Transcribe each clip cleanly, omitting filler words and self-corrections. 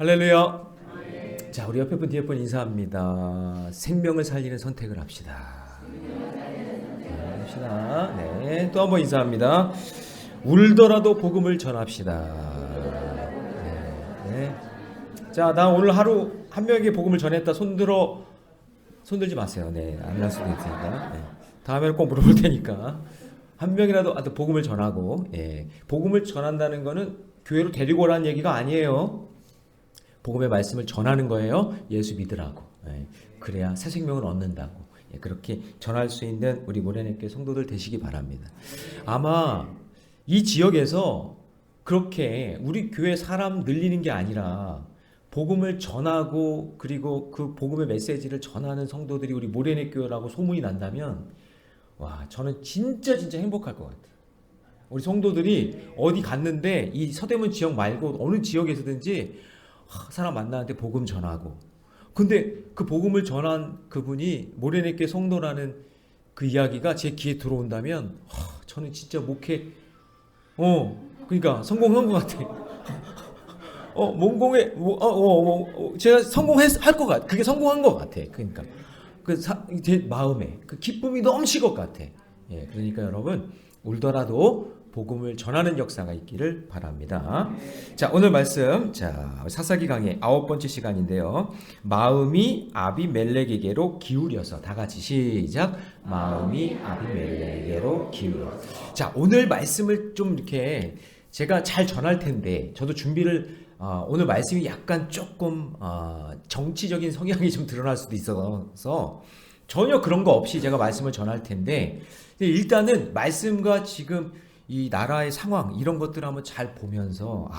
할렐루야. 자, 우리 옆에 분 뒤에 분 인사합니다. 생명을 살리는 선택을 합시다. 합시다. 네, 또 한 번 인사합니다. 울더라도 복음을 전합시다. 네. 자, 나 오늘 하루 한 명에게 복음을 전했다. 손들지 마세요. 네, 안 날 수도 있으니까. 네. 다음에는 꼭 물어볼 테니까 한 명이라도 복음을 전하고, 복음을 전한다는 거는 교회로 데리고 오라는 얘기가 아니에요. 복음의 말씀을 전하는 거예요. 예수 믿으라고. 그래야 새 생명을 얻는다고. 그렇게 전할 수 있는 우리 모래내교회 성도들 되시기 바랍니다. 아마 이 지역에서 그렇게 우리 교회 사람 늘리는 게 아니라 복음을 전하고 그리고 그 복음의 메시지를 전하는 성도들이 우리 모래내교회라고 소문이 난다면 와, 저는 진짜 행복할 것 같아요. 우리 성도들이 어디 갔는데 이 서대문 지역 말고 어느 지역에서든지 사람 만나는데 복음 전하고, 근데 그 복음을 전한 그분이 모래내교회 성도라는 그 이야기가 제 귀에 들어온다면 저는 진짜 목회 그러니까 성공한 것 같아. 몸공에 제가 할 것 같아. 그게 성공한 것 같아. 그러니까 제 마음에 그 기쁨이 넘칠 것 같아. 그러니까 여러분 울더라도 복음을 전하는 역사가 있기를 바랍니다. 자, 오늘 말씀, 사사기 강의 9번째 시간인데요. 마음이 아비멜렉에게로 기울여서, 다 같이 시작. 마음이 아비멜렉에게로 기울여. 자, 오늘 말씀을 좀 이렇게 제가 잘 전할 텐데, 저도 준비를 오늘 말씀이 약간 조금 정치적인 성향이 좀 드러날 수도 있어서 전혀 그런 거 없이 제가 말씀을 전할 텐데, 일단은 말씀과 지금 이 나라의 상황 이런 것들을 한번 잘 보면서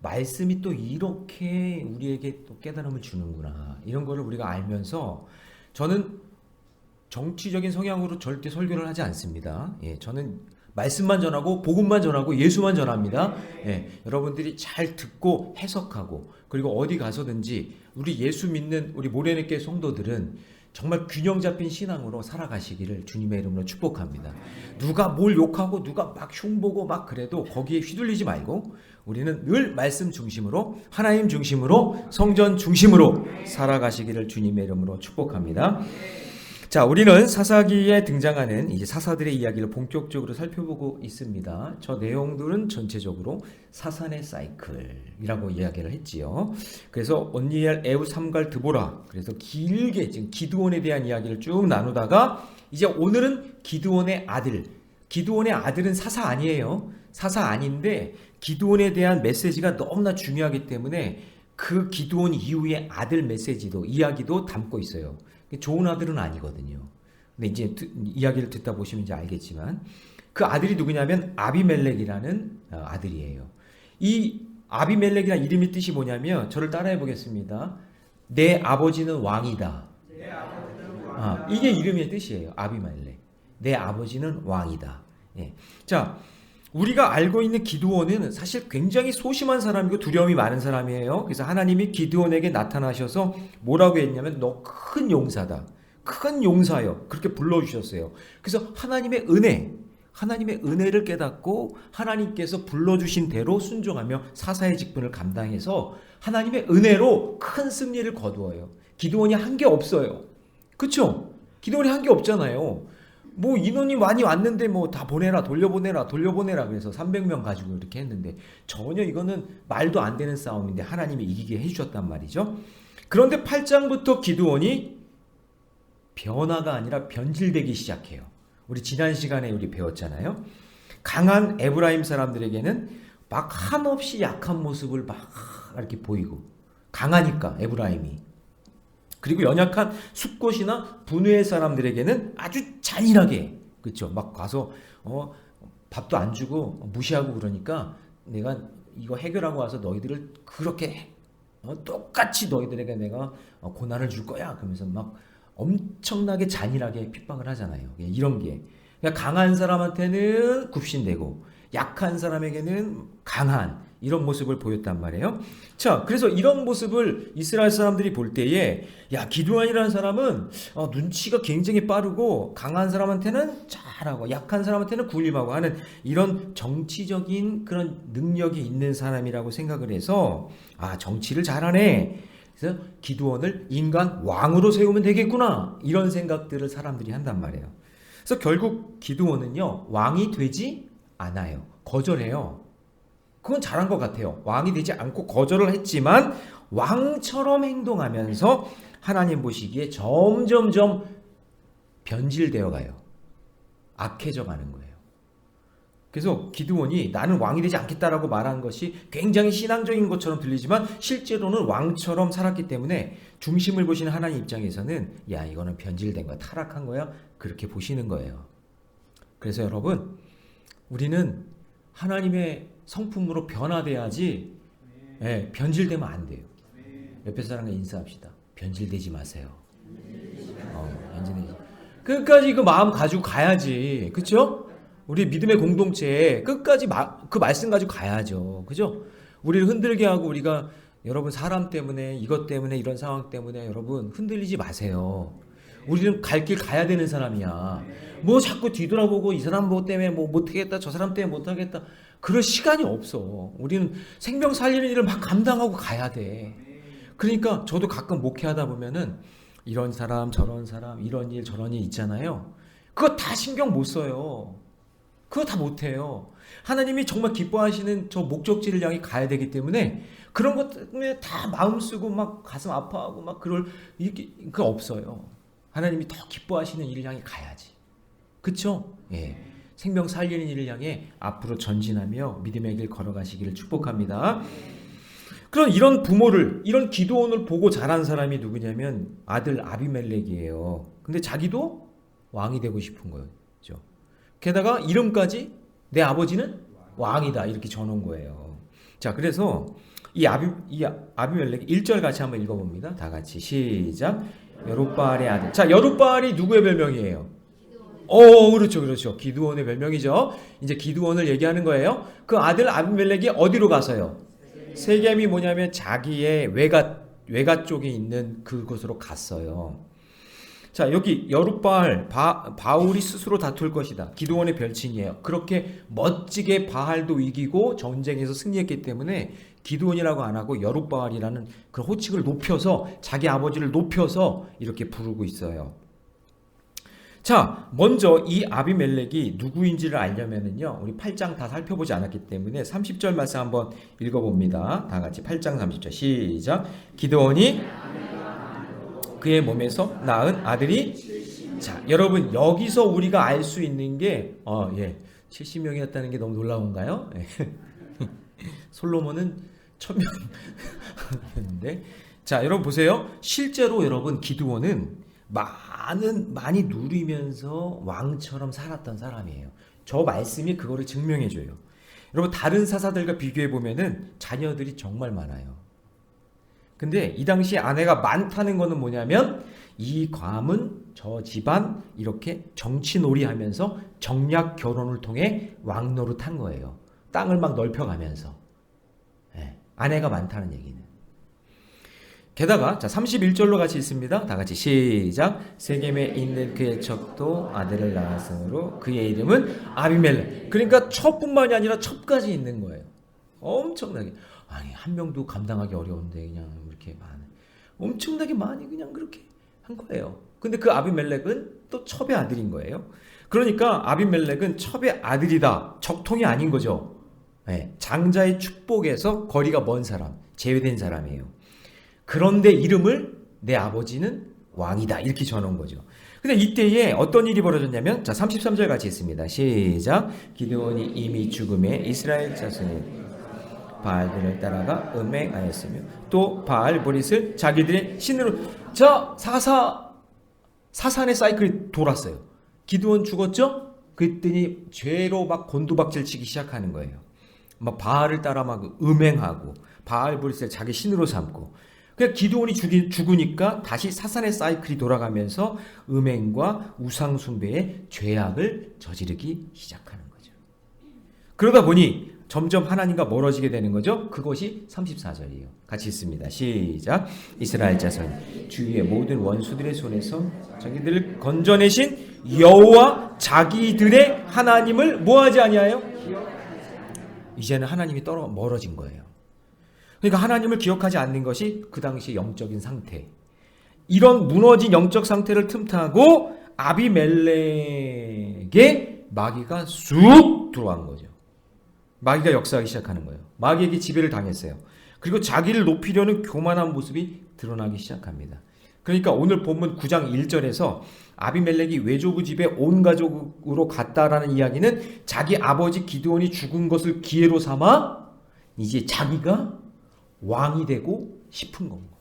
말씀이 또 이렇게 우리에게 또 깨달음을 주는구나, 이런 거를 우리가 알면서, 저는 정치적인 성향으로 절대 설교를 하지 않습니다. 저는 말씀만 전하고 복음만 전하고 예수만 전합니다. 여러분들이 잘 듣고 해석하고, 그리고 어디 가서든지 우리 예수 믿는 우리 모래내교회 성도들은 정말 균형 잡힌 신앙으로 살아가시기를 주님의 이름으로 축복합니다. 누가 뭘 욕하고 누가 막 흉보고 막 그래도 거기에 휘둘리지 말고 우리는 늘 말씀 중심으로, 하나님 중심으로, 성전 중심으로 살아가시기를 주님의 이름으로 축복합니다. 자, 우리는 사사기에 등장하는 이제 사사들의 이야기를 본격적으로 살펴보고 있습니다. 저 내용들은 전체적으로 사산의 사이클이라고 이야기를 했지요. 그래서 온니엘, 에우, 삼갈, 드보라, 그래서 길게 지금 기드온에 대한 이야기를 쭉 나누다가 이제 오늘은 기드온의 아들. 기드온의 아들은 사사 아니에요. 사사 아닌데 기드온에 대한 메시지가 너무나 중요하기 때문에 그 기드온 이후의 아들 메시지도, 이야기도 담고 있어요. 좋은 아들은 아니거든요. 근데 이제 이야기를 듣다 보시면 이제 알겠지만 그 아들이 누구냐면 아비멜렉이라는 아들이에요. 이 아비멜렉이라는 이름의 뜻이 뭐냐면, 저를 따라해 보겠습니다. 내 아버지는 왕이다. 이게 이름의 뜻이에요. 아비멜렉. 내 아버지는 왕이다. 자, 우리가 알고 있는 기드온은 사실 굉장히 소심한 사람이고 두려움이 많은 사람이에요. 그래서 하나님이 기드온에게 나타나셔서 뭐라고 했냐면, 너 큰 용사다. 큰 용사요. 그렇게 불러주셨어요. 그래서 하나님의 은혜를 깨닫고 하나님께서 불러주신 대로 순종하며 사사의 직분을 감당해서 하나님의 은혜로 큰 승리를 거두어요. 기드온이 한 게 없어요. 그렇죠? 기드온이 한 게 없잖아요. 뭐 인원이 많이 왔는데 뭐 다 돌려보내라 그래서 300명 가지고 이렇게 했는데 전혀 이거는 말도 안 되는 싸움인데 하나님이 이기게 해주셨단 말이죠. 그런데 8장부터 기드온이 변화가 아니라 변질되기 시작해요. 우리 지난 시간에 우리 배웠잖아요. 강한 에브라임 사람들에게는 막 한없이 약한 모습을 막 이렇게 보이고, 강하니까 에브라임이. 그리고 연약한 숫곳이나 분외의 사람들에게는 아주 잔인하게, 그렇죠? 막 가서 밥도 안 주고 무시하고, 그러니까 내가 이거 해결하고 와서 너희들을 그렇게 똑같이 너희들에게 내가 고난을 줄 거야. 그러면서 막 엄청나게 잔인하게 핍박을 하잖아요. 이런 게. 그러니까 강한 사람한테는 굽신대고 약한 사람에게는 강한, 이런 모습을 보였단 말이에요. 자, 그래서 이런 모습을 이스라엘 사람들이 볼 때에 야, 기드온이라는 사람은 눈치가 굉장히 빠르고 강한 사람한테는 잘하고 약한 사람한테는 군림하고 하는 이런 정치적인 그런 능력이 있는 사람이라고 생각을 해서 정치를 잘하네. 그래서 기드온을 인간 왕으로 세우면 되겠구나. 이런 생각들을 사람들이 한단 말이에요. 그래서 결국 기드온은요, 왕이 되지 않아요. 거절해요. 그건 잘한 것 같아요. 왕이 되지 않고 거절을 했지만 왕처럼 행동하면서 하나님 보시기에 점점점 변질되어 가요. 악해져 가는 거예요. 그래서 기드온이 나는 왕이 되지 않겠다라고 말한 것이 굉장히 신앙적인 것처럼 들리지만 실제로는 왕처럼 살았기 때문에 중심을 보시는 하나님 입장에서는 야, 이거는 변질된 거야, 타락한 거야, 그렇게 보시는 거예요. 그래서 여러분, 우리는 하나님의 성품으로 변화돼야지 변질되면 안 돼요. 옆에 사람과 인사합시다. 변질되지 마세요. 변질되지. 끝까지 그 마음 가지고 가야지. 그렇죠? 우리 믿음의 공동체에 끝까지 그 말씀 가지고 가야죠. 그죠? 우리를 흔들게 하고 우리가 여러분 사람 때문에 이것 때문에 이런 상황 때문에 여러분 흔들리지 마세요. 우리는 갈 길 가야 되는 사람이야. 뭐 자꾸 뒤돌아보고 이 사람 뭐 때문에 뭐 못하겠다 저 사람 때문에 못하겠다 그럴 시간이 없어. 우리는 생명 살리는 일을 막 감당하고 가야 돼. 그러니까 저도 가끔 목회하다 보면은 이런 사람 저런 사람 이런 일 저런 일 있잖아요. 그거 다 신경 못 써요. 그거 다 못해요. 하나님이 정말 기뻐하시는 저 목적지를 향해 가야 되기 때문에 그런 것 때문에 다 마음 쓰고 막 가슴 아파하고 막 그거 없어요. 하나님이 더 기뻐하시는 일을 향해 가야지. 그쵸? 예. 생명 살리는 일을 향해 앞으로 전진하며 믿음의 길 걸어가시기를 축복합니다. 그럼 이런 부모를, 이런 기드온을 보고 자란 사람이 누구냐면 아들 아비멜렉이에요. 근데 자기도 왕이 되고 싶은 거예요. 게다가 이름까지 내 아버지는 왕이다 이렇게 전한 거예요. 자, 그래서 이 아비멜렉 1절 같이 한번 읽어봅니다. 다 같이 시작. 여룻바알의 아들. 자, 여룻바알이 누구의 별명이에요? 그렇죠. 기드온의 별명이죠. 이제 기드온을 얘기하는 거예요. 그 아들 아비멜렉이 어디로 가서요? 세겜이 뭐냐면 자기의 외가 쪽에 있는 그곳으로 갔어요. 자, 여기 여룻바알 바울이 스스로 다툴 것이다. 기드온의 별칭이에요. 그렇게 멋지게 바알도 이기고 전쟁에서 승리했기 때문에 기드온이라고 안 하고 여룻바알이라는 그 호칭을 높여서 자기 아버지를 높여서 이렇게 부르고 있어요. 자, 먼저 이 아비멜렉이 누구인지를 알려면은요, 우리 8장 다 살펴보지 않았기 때문에 30절 말씀 한번 읽어봅니다. 다 같이 8장 30절 시작. 기드온이 그의 몸에서 낳은 아들이 자, 여러분 여기서 우리가 알 수 있는 게 70명이었다는 게 너무 놀라운가요? 솔로몬은 1000명이었는데 자, 여러분 보세요. 실제로 여러분 기드온은 많이 누리면서 왕처럼 살았던 사람이에요. 저 말씀이 그거를 증명해줘요. 여러분 다른 사사들과 비교해 보면은 자녀들이 정말 많아요. 근데 이 당시 아내가 많다는 거는 뭐냐면 이 과문 저 집안 이렇게 정치놀이 하면서 정략 결혼을 통해 왕노릇한 거예요. 땅을 막 넓혀가면서. 아내가 많다는 얘기는. 게다가 자 31절로 같이 있습니다. 다 같이 시작. 세겜에 있는 그의 첩도 아들을 낳았으므로 그의 이름은 아비멜렉. 그러니까 첩뿐만이 아니라 첩까지 있는 거예요. 엄청나게. 아니 한 명도 감당하기 어려운데 그냥 이렇게 엄청나게 많이 그냥 그렇게 한 거예요. 근데 그 아비멜렉은 또 첩의 아들인 거예요. 그러니까 아비멜렉은 첩의 아들이다. 적통이 아닌 거죠. 장자의 축복에서 거리가 먼 사람, 제외된 사람이에요. 그런데 이름을 내 아버지는 왕이다 이렇게 전한 거죠. 근데 이때에 어떤 일이 벌어졌냐면 자 33절 같이 있습니다. 시작. 기드온이 이미 죽음에 이스라엘 자손이 바알들을 따라가 음행하였으며 또 바알 보릿을 자기들의 신으로 자 사산의 사이클이 돌았어요. 기드온 죽었죠? 그랬더니 죄로 막 곤두박질 치기 시작하는 거예요. 막 바알을 따라 막 음행하고 바알 보릿을 자기 신으로 삼고 그러니까 기드온이 죽으니까 다시 사산의 사이클이 돌아가면서 음행과 우상 숭배의 죄악을 저지르기 시작하는 거죠. 그러다 보니 점점 하나님과 멀어지게 되는 거죠. 그것이 34절이에요. 같이 읽습니다. 시작. 이스라엘 자손 주위의 모든 원수들의 손에서 자기들을 건져내신 여호와 자기들의 하나님을 뭐하지 아니하여? 이제는 하나님이 멀어진 거예요. 그러니까 하나님을 기억하지 않는 것이 그 당시의 영적인 상태. 이런 무너진 영적 상태를 틈타고 아비멜렉의 마귀가 쑥 들어간 거죠. 마귀가 역사하기 시작하는 거예요. 마귀에게 지배를 당했어요. 그리고 자기를 높이려는 교만한 모습이 드러나기 시작합니다. 그러니까 오늘 본문 9장 1절에서 아비멜렉이 외조부 집에 온 가족으로 갔다라는 이야기는 자기 아버지 기드온이 죽은 것을 기회로 삼아 이제 자기가 왕이 되고 싶은 겁니다.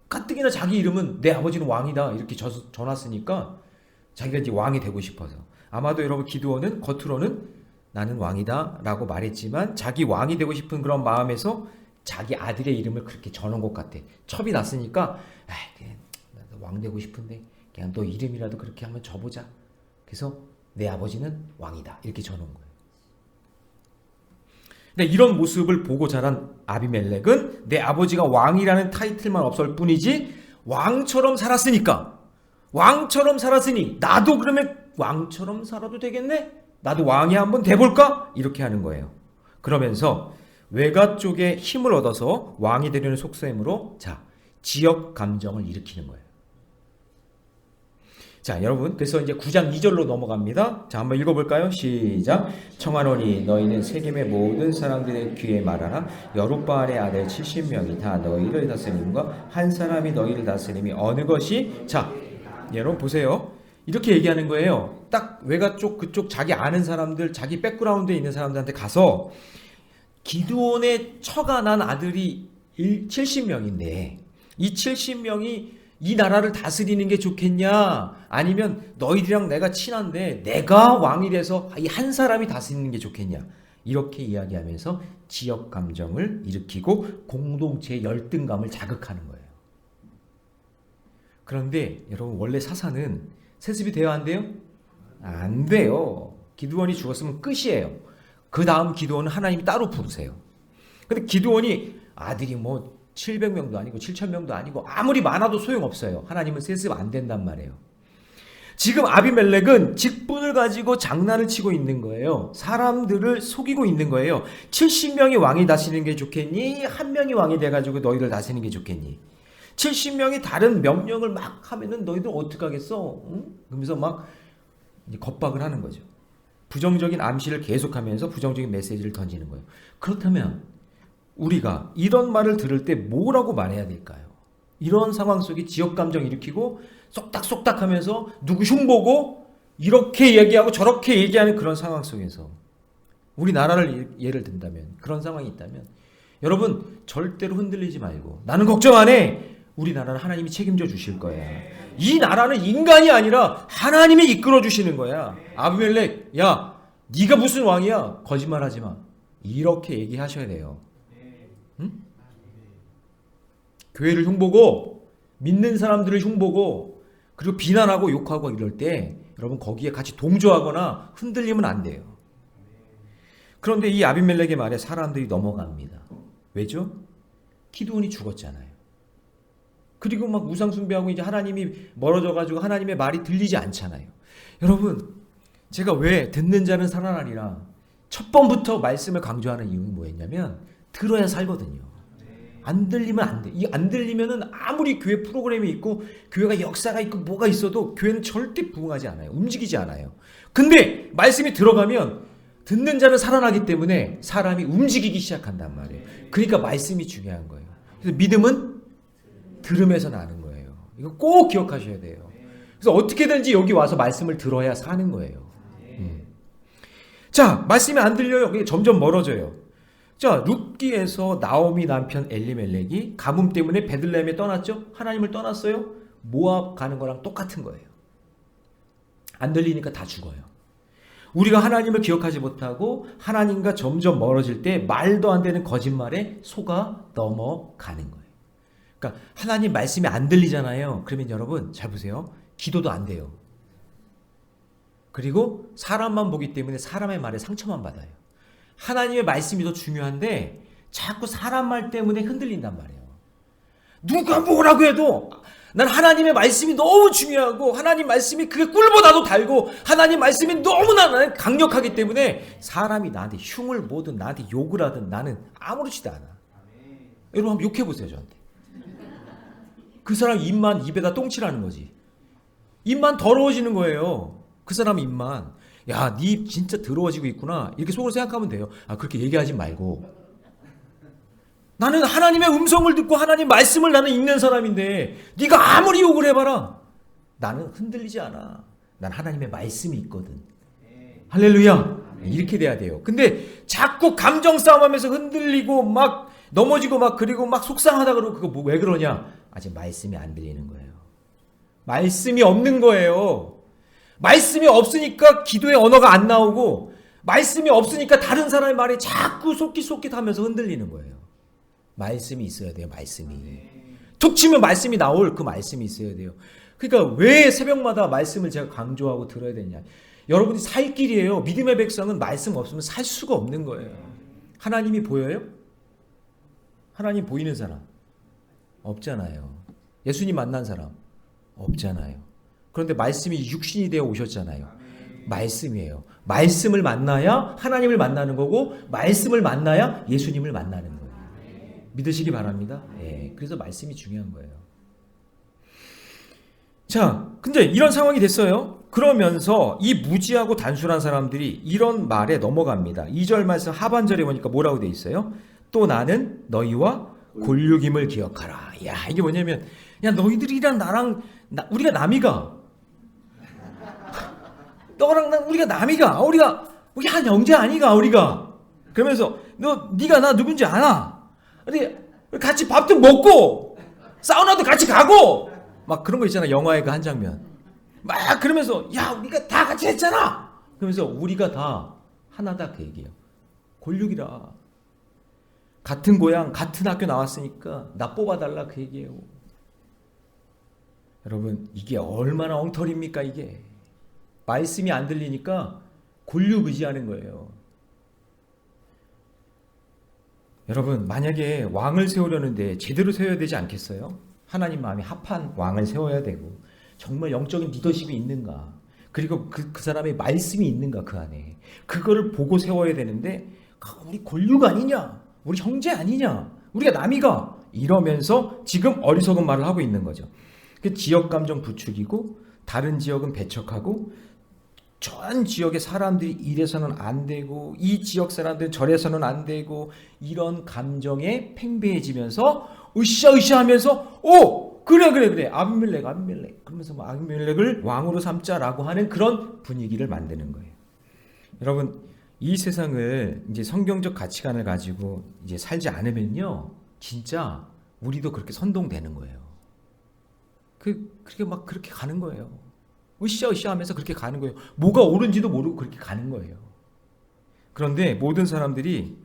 가뜩이나 자기 이름은 내 아버지는 왕이다 이렇게 전했으니까 자기가 이제 왕이 되고 싶어서. 아마도 여러분 기드온은 겉으로는 나는 왕이다 라고 말했지만 자기 왕이 되고 싶은 그런 마음에서 자기 아들의 이름을 그렇게 전한 것 같아. 첩이 났으니까 그냥 나도 왕 되고 싶은데 그냥 너 이름이라도 그렇게 한번 줘보자. 그래서 내 아버지는 왕이다 이렇게 전한 거예요. 근데 이런 모습을 보고 자란 아비멜렉은 내 아버지가 왕이라는 타이틀만 없을 뿐이지 왕처럼 살았으니까 왕처럼 살았으니 나도 그러면 왕처럼 살아도 되겠네? 나도 왕이 한번 돼볼까? 이렇게 하는 거예요. 그러면서 외가 쪽에 힘을 얻어서 왕이 되려는 속셈으로 지역 감정을 일으키는 거예요. 자, 여러분, 그래서 이제 9장 2절로 넘어갑니다. 자, 한번 읽어볼까요? 시작. 청하노니 너희는 세겜의 모든 사람들의 귀에 말하라. 여룻바알의 아들 70명이 다 너희를 다스림과 한 사람이 너희를 다스림이 어느 것이 여러분 보세요. 이렇게 얘기하는 거예요. 딱 외가 쪽 그쪽 자기 아는 사람들, 자기 백그라운드에 있는 사람들한테 가서 기드온의 처가 난 아들이 70명인데 이 70명이 이 나라를 다스리는 게 좋겠냐? 아니면 너희들이랑 내가 친한데 내가 왕이 돼서 이 한 사람이 다스리는 게 좋겠냐? 이렇게 이야기하면서 지역 감정을 일으키고 공동체의 열등감을 자극하는 거예요. 그런데 여러분 원래 사사는 세습이 돼요? 안 돼요? 안 돼요. 기드온이 죽었으면 끝이에요. 그 다음 기드온은 하나님이 따로 부르세요. 근데 기드온이 아들이 700명도 아니고 7,000명도 아니고 아무리 많아도 소용없어요. 하나님은 세습 안 된단 말이에요. 지금 아비멜렉은 직분을 가지고 장난을 치고 있는 거예요. 사람들을 속이고 있는 거예요. 70명이 왕이 다스리는 게 좋겠니? 한 명이 왕이 돼가지고 너희를 다스리는 게 좋겠니? 70명이 다른 명령을 막 하면은 너희들 어떡하겠어? 응? 그러면서 막 겁박을 하는 거죠. 부정적인 암시를 계속하면서 부정적인 메시지를 던지는 거예요. 그렇다면 우리가 이런 말을 들을 때 뭐라고 말해야 될까요? 이런 상황 속에 지역 감정 일으키고 쏙닥쏙닥 하면서 누구 흉보고 이렇게 얘기하고 저렇게 얘기하는 그런 상황 속에서 우리나라를 예를 든다면 그런 상황이 있다면 여러분 절대로 흔들리지 말고 나는 걱정 안 해. 우리나라는 하나님이 책임져 주실 거야. 이 나라는 인간이 아니라 하나님이 이끌어 주시는 거야. 아비멜렉 야 네가 무슨 왕이야? 거짓말하지 마. 이렇게 얘기하셔야 돼요. 응? 교회를 흉보고 믿는 사람들을 흉보고 그리고 비난하고 욕하고 이럴 때 여러분 거기에 같이 동조하거나 흔들리면 안 돼요. 그런데 이 아비멜렉의 말에 사람들이 넘어갑니다. 왜죠? 기드온이 죽었잖아요. 그리고 막 우상 숭배하고 이제 하나님이 멀어져가지고 하나님의 말이 들리지 않잖아요. 여러분 제가 왜 듣는 자는 살아나리라 첫 번부터 말씀을 강조하는 이유는 뭐였냐면 들어야 살거든요. 안 들리면 안 돼. 이 안 들리면은 아무리 교회 프로그램이 있고 교회가 역사가 있고 뭐가 있어도 교회는 절대 부흥하지 않아요. 움직이지 않아요. 근데 말씀이 들어가면 듣는 자는 살아나기 때문에 사람이 움직이기 시작한단 말이에요. 그러니까 말씀이 중요한 거예요. 그래서 믿음은 들음에서 나는 거예요. 이거 꼭 기억하셔야 돼요. 그래서 어떻게든지 여기 와서 말씀을 들어야 사는 거예요. 자, 말씀이 안 들려요. 점점 멀어져요. 자, 룻기에서 나오미 남편 엘리멜렉이 가뭄 때문에 베들레헴에 떠났죠? 하나님을 떠났어요? 모압 가는 거랑 똑같은 거예요. 안 들리니까 다 죽어요. 우리가 하나님을 기억하지 못하고 하나님과 점점 멀어질 때 말도 안 되는 거짓말에 속아 넘어가는 거예요. 그러니까 하나님 말씀이 안 들리잖아요. 그러면 여러분 잘 보세요. 기도도 안 돼요. 그리고 사람만 보기 때문에 사람의 말에 상처만 받아요. 하나님의 말씀이 더 중요한데 자꾸 사람 말 때문에 흔들린단 말이에요. 누가 뭐라고 해도 난 하나님의 말씀이 너무 중요하고 하나님 말씀이 그게 꿀보다도 달고 하나님 말씀이 너무나 나는 강력하기 때문에 사람이 나한테 흉을 보든 나한테 욕을 하든 나는 아무렇지도 않아. 여러분 한번 욕해보세요 저한테. 그 사람 입만 입에다 똥칠하는 거지. 입만 더러워지는 거예요. 그 사람 입만. 야, 네 입 진짜 더러워지고 있구나. 이렇게 속으로 생각하면 돼요. 아, 그렇게 얘기하지 말고. 나는 하나님의 음성을 듣고 하나님 말씀을 나는 읽는 사람인데 네가 아무리 욕을 해봐라. 나는 흔들리지 않아. 난 하나님의 말씀이 있거든. 할렐루야. 이렇게 돼야 돼요. 근데 자꾸 감정 싸움하면서 흔들리고 막 넘어지고 막 그리고 막 속상하다 그러고 그거 왜 그러냐? 아직 말씀이 안 들리는 거예요. 말씀이 없는 거예요. 말씀이 없으니까 기도의 언어가 안 나오고 말씀이 없으니까 다른 사람의 말에 자꾸 솔깃솔깃하면서 흔들리는 거예요. 말씀이 있어야 돼요. 말씀이. 툭 치면 말씀이 나올 그 말씀이 있어야 돼요. 그러니까 왜 새벽마다 말씀을 제가 강조하고 들어야 되냐. 여러분이 살 길이에요. 믿음의 백성은 말씀 없으면 살 수가 없는 거예요. 하나님이 보여요? 하나님 보이는 사람? 없잖아요. 예수님 만난 사람? 없잖아요. 그런데 말씀이 육신이 되어 오셨잖아요. 말씀이에요. 말씀을 만나야 하나님을 만나는 거고 말씀을 만나야 예수님을 만나는 거예요. 믿으시기 바랍니다. 예, 그래서 말씀이 중요한 거예요. 자, 근데 이런 상황이 됐어요. 그러면서 이 무지하고 단순한 사람들이 이런 말에 넘어갑니다. 2절 말씀 하반절에 보니까 뭐라고 돼 있어요? 또 나는 너희와 골육임을 기억하라. 야, 이게 뭐냐면 야, 너희들이랑 나랑 우리가 남이가 너랑 나 우리가 남이가 우리가 한 형제 아니가 우리가. 그러면서 네가 나 누군지 아나? 같이 밥도 먹고 사우나도 같이 가고 막 그런 거 있잖아. 영화의 그 한 장면 막 그러면서 야 우리가 다 같이 했잖아. 그러면서 우리가 다 하나다 그 얘기예요. 골육이라. 같은 고향 같은 학교 나왔으니까 나 뽑아달라 그 얘기예요. 여러분 이게 얼마나 엉터리입니까. 이게 말씀이 안 들리니까 골육 의지하는 거예요. 여러분 만약에 왕을 세우려는데 제대로 세워야 되지 않겠어요? 하나님 마음이 합한 왕을 세워야 되고 정말 영적인 리더십이 있는가, 그리고 그 사람의 말씀이 있는가 그 안에 그거를 보고 세워야 되는데 우리 골육 아니냐, 우리 형제 아니냐, 우리가 남이가 이러면서 지금 어리석은 말을 하고 있는 거죠. 그 지역 감정 부추기고 다른 지역은 배척하고 전 지역의 사람들이 이래서는 안 되고 이 지역 사람들은 저래서는 안 되고 이런 감정에 팽배해지면서 으쌰으쌰 하면서 그래 아비멜렉 그러면서 아비멜렉을 왕으로 삼자라고 하는 그런 분위기를 만드는 거예요. 여러분 이 세상을 이제 성경적 가치관을 가지고 이제 살지 않으면요 진짜 우리도 그렇게 선동되는 거예요. 그렇게 막 그렇게 가는 거예요. 으쌰으쌰 하면서 그렇게 가는 거예요. 뭐가 옳은지도 모르고 그렇게 가는 거예요. 그런데 모든 사람들이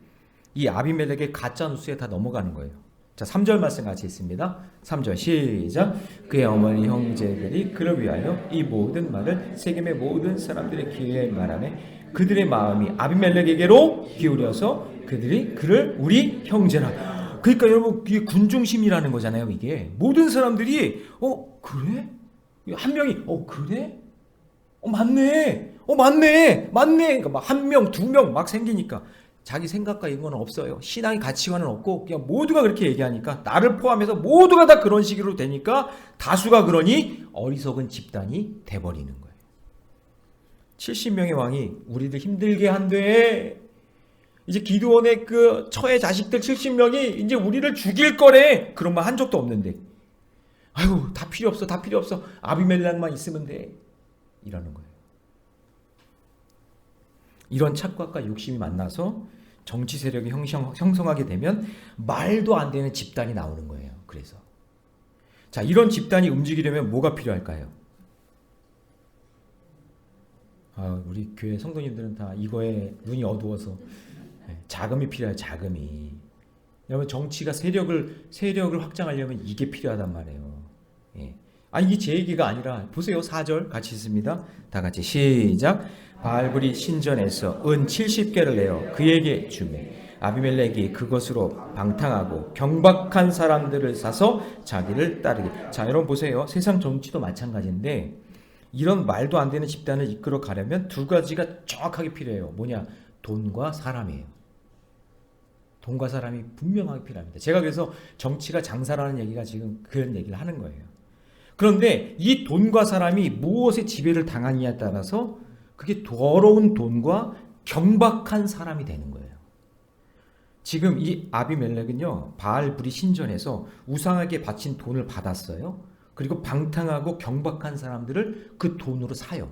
이 아비멜렉의 가짜 뉴스에 다 넘어가는 거예요. 자, 3절 말씀 같이 있습니다. 3절 시작. 그의 어머니 형제들이 그를 위하여 이 모든 말을 세겜의 모든 사람들의 귀에 말하매 그들의 마음이 아비멜렉에게로 기울여서 그들이 그를 우리 형제라. 그러니까 여러분 이게 군중심이라는 거잖아요. 이게 모든 사람들이 그래? 한 명이 그래? 맞네. 그러니까 막 한 명, 두 명 막 생기니까 자기 생각과 이런 건 없어요. 신앙의 가치관은 없고 그냥 모두가 그렇게 얘기하니까 나를 포함해서 모두가 다 그런 식으로 되니까 다수가 그러니 어리석은 집단이 돼버리는 거예요. 70명의 왕이 우리들 힘들게 한대. 이제 기드온의 그 처의 자식들 70명이 이제 우리를 죽일 거래. 그런 말 한 적도 없는데 아유 다 필요 없어 아비멜렉만 있으면 돼 이러는 거예요. 이런 착각과 욕심이 만나서 정치 세력이 형성하게 되면 말도 안 되는 집단이 나오는 거예요. 그래서 자 이런 집단이 움직이려면 뭐가 필요할까요? 우리 교회 성도님들은 다 이거에 눈이 어두워서 자금이 필요해요. 자금이. 여러분 정치가 세력을 확장하려면 이게 필요하단 말이에요. 예. 아니 이게 제 얘기가 아니라 보세요. 4절 같이 있습니다. 다 같이 시작. 바알불이 신전에서 은 70개를 내어 그에게 주매 아비멜렉이 그것으로 방탕하고 경박한 사람들을 사서 자기를 따르게. 자, 여러분 보세요. 세상 정치도 마찬가지인데 이런 말도 안 되는 집단을 이끌어 가려면 두 가지가 정확하게 필요해요. 뭐냐? 돈과 사람이에요. 돈과 사람이 분명하게 필요합니다. 제가 그래서 정치가 장사라는 얘기가 지금 그런 얘기를 하는 거예요. 그런데 이 돈과 사람이 무엇에 지배를 당하느냐에 따라서 그게 더러운 돈과 경박한 사람이 되는 거예요. 지금 이 아비멜렉은요, 바알불이 신전에서 우상에게 바친 돈을 받았어요. 그리고 방탕하고 경박한 사람들을 그 돈으로 사요.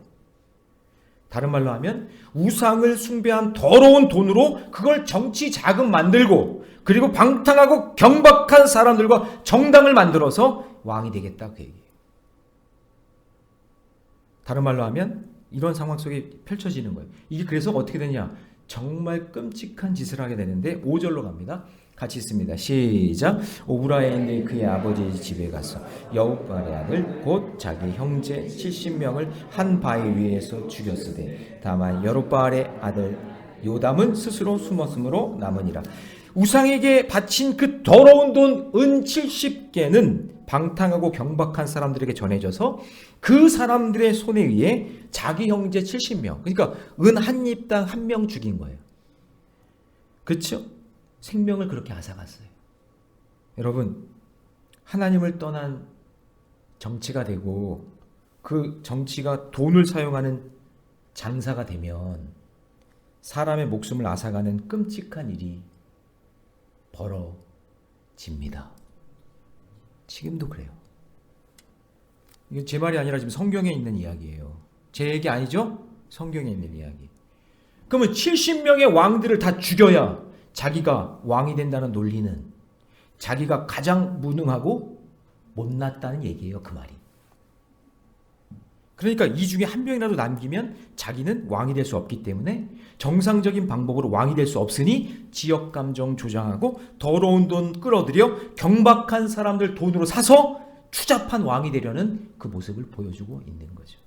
다른 말로 하면 우상을 숭배한 더러운 돈으로 그걸 정치 자금 만들고 그리고 방탕하고 경박한 사람들과 정당을 만들어서 왕이 되겠다 그 얘기예요. 다른 말로 하면 이런 상황 속에 펼쳐지는 거예요. 이게 그래서 어떻게 되냐? 정말 끔찍한 짓을 하게 되는데 5절로 갑니다. 같이 있습니다. 시작. 오브라에 있는 그의 아버지 집에 가서 여우발의 아들 곧 자기 형제 70명을 한 바위 위에서 죽였으되 다만 여룻바알의 아들 요담은 스스로 숨었으므로 남으니라. 우상에게 바친 그 더러운 돈 은 70개는 방탕하고 경박한 사람들에게 전해져서 그 사람들의 손에 의해 자기 형제 70명, 그러니까 은 한 입당 한 명 죽인 거예요. 그렇죠? 생명을 그렇게 앗아갔어요. 여러분, 하나님을 떠난 정치가 되고 그 정치가 돈을 사용하는 장사가 되면 사람의 목숨을 앗아가는 끔찍한 일이 벌어집니다. 지금도 그래요. 이게 제 말이 아니라 지금 성경에 있는 이야기예요. 제 얘기 아니죠? 성경에 있는 이야기. 그러면 70명의 왕들을 다 죽여야 자기가 왕이 된다는 논리는 자기가 가장 무능하고 못났다는 얘기예요. 그 말이. 그러니까 이 중에 한 명이라도 남기면 자기는 왕이 될 수 없기 때문에 정상적인 방법으로 왕이 될 수 없으니 지역 감정 조장하고 더러운 돈 끌어들여 경박한 사람들 돈으로 사서 추잡한 왕이 되려는 그 모습을 보여주고 있는 거죠.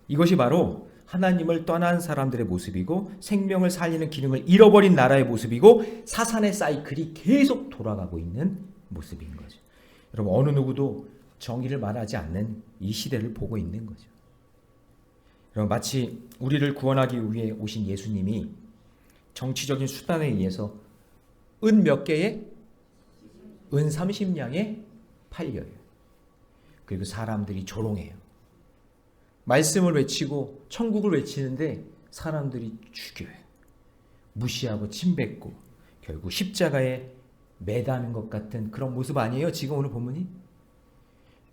이것이 바로 하나님을 떠난 사람들의 모습이고 생명을 살리는 기능을 잃어버린 나라의 모습이고 사산의 사이클이 계속 돌아가고 있는 모습인 거죠. 여러분, 어느 누구도 정의를 말하지 않는 이 시대를 보고 있는 거죠. 여러분, 마치 우리를 구원하기 위해 오신 예수님이 정치적인 수단에 의해서 은 몇 개에? 은 30냥에 팔려요. 그리고 사람들이 조롱해요. 말씀을 외치고 천국을 외치는데 사람들이 죽여요. 무시하고 침뱉고 결국 십자가에 매다는 것 같은 그런 모습 아니에요? 지금 오늘 본문이?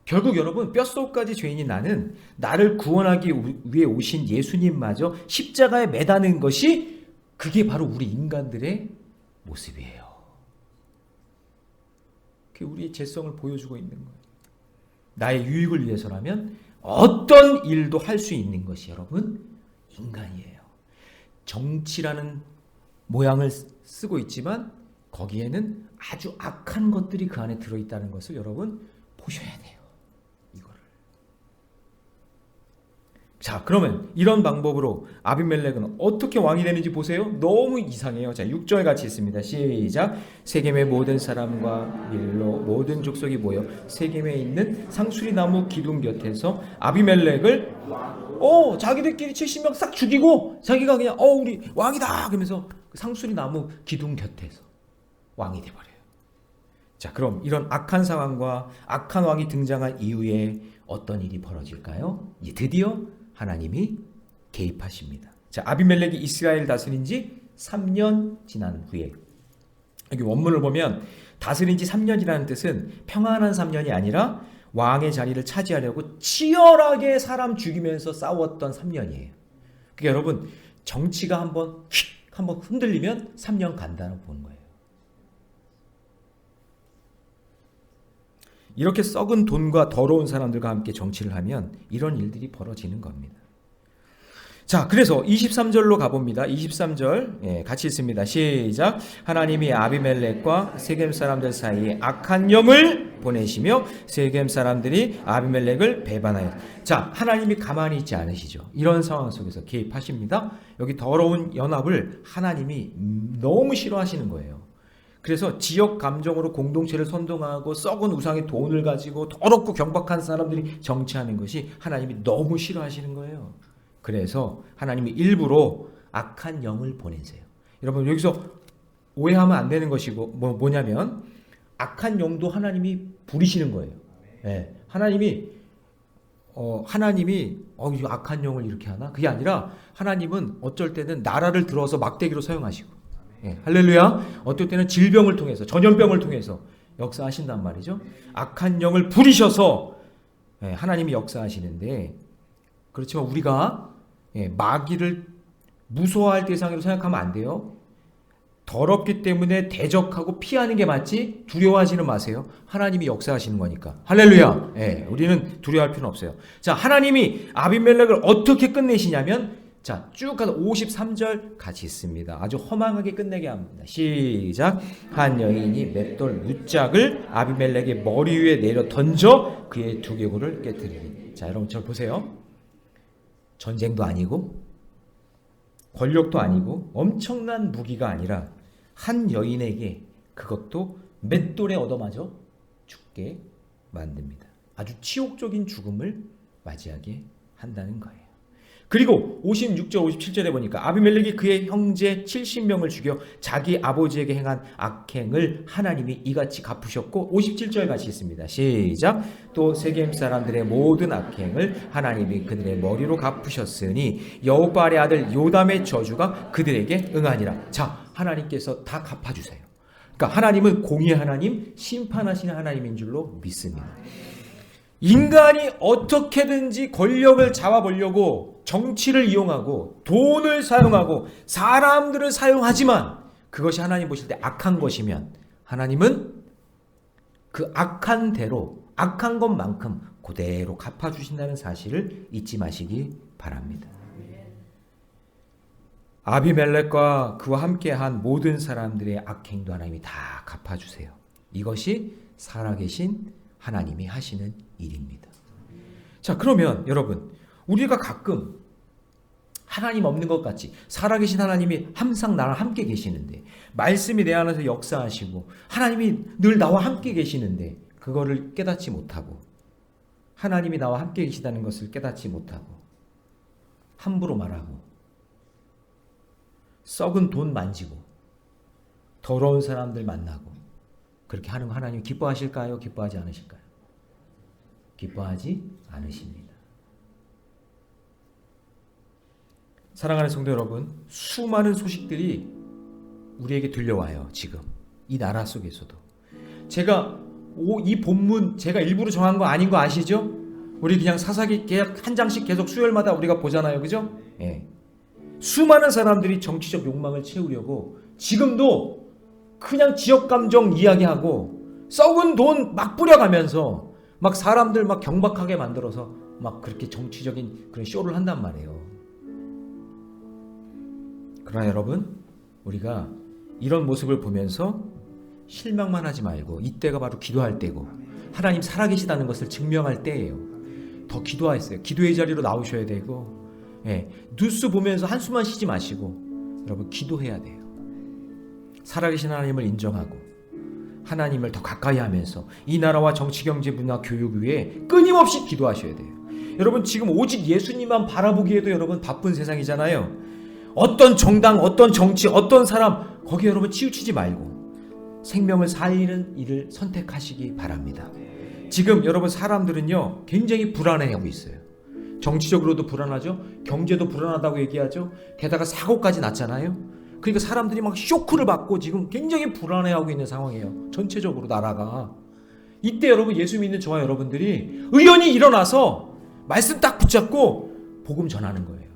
결국 여러분, 뼛속까지 죄인인 나는 나를 구원하기 위해 오신 예수님마저 십자가에 매다는 것이 그게 바로 우리 인간들의 모습이에요. 그게 우리의 죄성을 보여주고 있는 거예요. 나의 유익을 위해서라면 어떤 일도 할 수 있는 것이 여러분 인간이에요. 정치라는 모양을 쓰고 있지만 거기에는 아주 악한 것들이 그 안에 들어있다는 것을 여러분 보셔야 돼요. 이거를. 자, 그러면 이런 방법으로 아비멜렉은 어떻게 왕이 되는지 보세요. 너무 이상해요. 자, 6절 같이 있습니다. 시작. 세겜의 모든 사람과 밀로 모든 족속이 모여 세겜에 있는 상수리나무 기둥 곁에서 아비멜렉을 자기들끼리 70명 싹 죽이고 자기가 그냥 우리 왕이다 그러면서 상수리나무 기둥 곁에서 왕이 돼버려요. 자, 그럼 이런 악한 상황과 악한 왕이 등장한 이후에 어떤 일이 벌어질까요? 이제 드디어 하나님이 개입하십니다. 자, 아비멜렉이 이스라엘 다스린 지 3년 지난 후에, 여기 원문을 보면 다스린 지 3년이라는 뜻은 평안한 3년이 아니라 왕의 자리를 차지하려고 치열하게 사람 죽이면서 싸웠던 3년이에요. 그러니까 여러분, 정치가 한번 흔들리면 3년 간다고 보는 거예요. 이렇게 썩은 돈과 더러운 사람들과 함께 정치를 하면 이런 일들이 벌어지는 겁니다. 자, 그래서 23절로 가봅니다. 23절 같이 읽습니다. 시작. 하나님이 아비멜렉과 세겜 사람들 사이에 악한 영을 보내시며 세겜 사람들이 아비멜렉을 배반하여. 자, 하나님이 가만히 있지 않으시죠. 이런 상황 속에서 개입하십니다. 여기 더러운 연합을 하나님이 너무 싫어하시는 거예요. 그래서 지역 감정으로 공동체를 선동하고 썩은 우상의 돈을 가지고 더럽고 경박한 사람들이 정치하는 것이 하나님이 너무 싫어하시는 거예요. 그래서 하나님이 일부러 악한 영을 보내세요. 여러분 여기서 오해하면 안 되는 것이고 뭐냐면 악한 영도 하나님이 부리시는 거예요. 네. 하나님이 이 악한 영을 이렇게 하나? 그게 아니라 하나님은 어쩔 때는 나라를 들어서 막대기로 사용하시고, 네. 할렐루야. 어떨 때는 질병을 통해서 전염병을 통해서 역사하신단 말이죠. 악한 영을 부리셔서 네, 하나님이 역사하시는데, 그렇지만 우리가 마귀를 무서워할 대상으로 생각하면 안 돼요. 더럽기 때문에 대적하고 피하는 게 맞지 두려워하지는 마세요. 하나님이 역사하시는 거니까. 할렐루야. 우리는 두려워할 필요는 없어요. 자, 하나님이 아비멜렉을 어떻게 끝내시냐면, 자, 쭉 가서 53절 같이 있습니다. 아주 허망하게 끝내게 합니다. 시작. 한 여인이 맷돌 무짝을 아비멜렉의 머리 위에 내려 던져 그의 두개골을 깨뜨리니. 자, 여러분 저 보세요. 전쟁도 아니고 권력도 아니고 엄청난 무기가 아니라 한 여인에게 그것도 맷돌에 얻어맞아 죽게 만듭니다. 아주 치욕적인 죽음을 맞이하게 한다는 거예요. 그리고 56절 57절에 보니까 아비멜렉이 그의 형제 70명을 죽여 자기 아버지에게 행한 악행을 하나님이 이같이 갚으셨고, 57절 같이 있습니다. 시작. 또 세겜 사람들의 모든 악행을 하나님이 그들의 머리로 갚으셨으니 여호바알의 아들 요담의 저주가 그들에게 응하니라. 자, 하나님께서 다 갚아주세요. 그러니까 하나님은 공의의 하나님, 심판하시는 하나님인 줄로 믿습니다. 인간이 어떻게든지 권력을 잡아보려고 정치를 이용하고 돈을 사용하고 사람들을 사용하지만 그것이 하나님 보실 때 악한 것이면 하나님은 그 악한 대로 악한 것만큼 그대로 갚아주신다는 사실을 잊지 마시기 바랍니다. 아비멜렉과 그와 함께한 모든 사람들의 악행도 하나님이 다 갚아주세요. 이것이 살아계신 하나님이 하시는 일입니다. 자, 그러면 여러분, 우리가 가끔 하나님 없는 것 같지, 살아계신 하나님이 항상 나랑 함께 계시는데, 말씀이 내 안에서 역사하시고 하나님이 늘 나와 함께 계시는데 그거를 깨닫지 못하고, 하나님이 나와 함께 계시다는 것을 깨닫지 못하고 함부로 말하고 썩은 돈 만지고 더러운 사람들 만나고 그렇게 하는 거 하나님 기뻐하실까요? 기뻐하지 않으실까요? 기뻐하지 않으십니다. 사랑하는 성도 여러분, 수많은 소식들이 우리에게 들려와요. 지금 이 나라 속에서도. 제가 이 본문 제가 일부러 정한 거 아닌 거 아시죠? 우리 그냥 사사기 계약 한 장씩 계속 수요일마다 우리가 보잖아요. 그죠? 예. 수많은 사람들이 정치적 욕망을 채우려고 지금도 그냥 지역감정 이야기하고 썩은 돈 막 뿌려가면서 막 사람들 막 경박하게 만들어서 막 그렇게 정치적인 그런 쇼를 한단 말이에요. 그러나 여러분, 우리가 이런 모습을 보면서 실망만 하지 말고, 이때가 바로 기도할 때고 하나님 살아계시다는 것을 증명할 때예요. 더 기도하세요. 기도의 자리로 나오셔야 되고, 뉴스 보면서 한숨만 쉬지 마시고 여러분 기도해야 돼요. 살아계신 하나님을 인정하고 하나님을 더 가까이 하면서 이 나라와 정치, 경제, 문화, 교육 위에 끊임없이 기도하셔야 돼요. 여러분 지금 오직 예수님만 바라보기에도 여러분 바쁜 세상이잖아요. 어떤 정당, 어떤 정치, 어떤 사람 거기에 여러분 치우치지 말고 생명을 살리는 일을 선택하시기 바랍니다. 지금 여러분 사람들은요 굉장히 불안해하고 있어요. 정치적으로도 불안하죠. 경제도 불안하다고 얘기하죠. 게다가 사고까지 났잖아요. 그러니까 사람들이 막 쇼크를 받고 지금 굉장히 불안해하고 있는 상황이에요. 전체적으로 나라가. 이때 여러분 예수 믿는 저와 여러분들이 의연히 일어나서 말씀 딱 붙잡고 복음 전하는 거예요.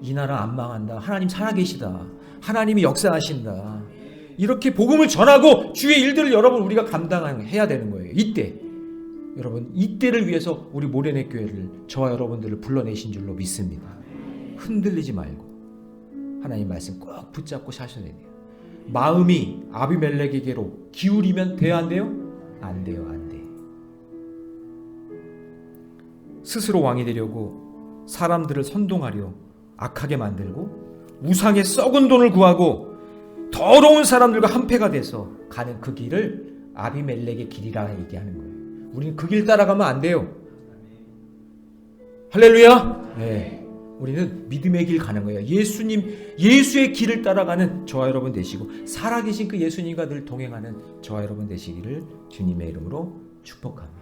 이 나라 안 망한다. 하나님 살아계시다. 하나님이 역사하신다. 이렇게 복음을 전하고 주의 일들을 여러분 우리가 감당해야 되는 거예요. 이때 여러분 이때를 위해서 우리 모래내 교회를 저와 여러분들을 불러내신 줄로 믿습니다. 흔들리지 말고 하나님 말씀 꼭 붙잡고 사셔야 돼요. 마음이 아비멜렉에게로 기울이면 돼요, 안 돼요? 안 돼요, 안 돼. 스스로 왕이 되려고 사람들을 선동하려 악하게 만들고 우상의 썩은 돈을 구하고 더러운 사람들과 한패가 돼서 가는 그 길을 아비멜렉의 길이라 얘기하는 거예요. 우리는 그 길 따라가면 안 돼요. 할렐루야. 네. 우리는 믿음의 길 가는 거예요. 예수의 길을 따라가는 저와 여러분 되시고 살아계신 그 예수님과 늘 동행하는 저와 여러분 되시기를 주님의 이름으로 축복합니다.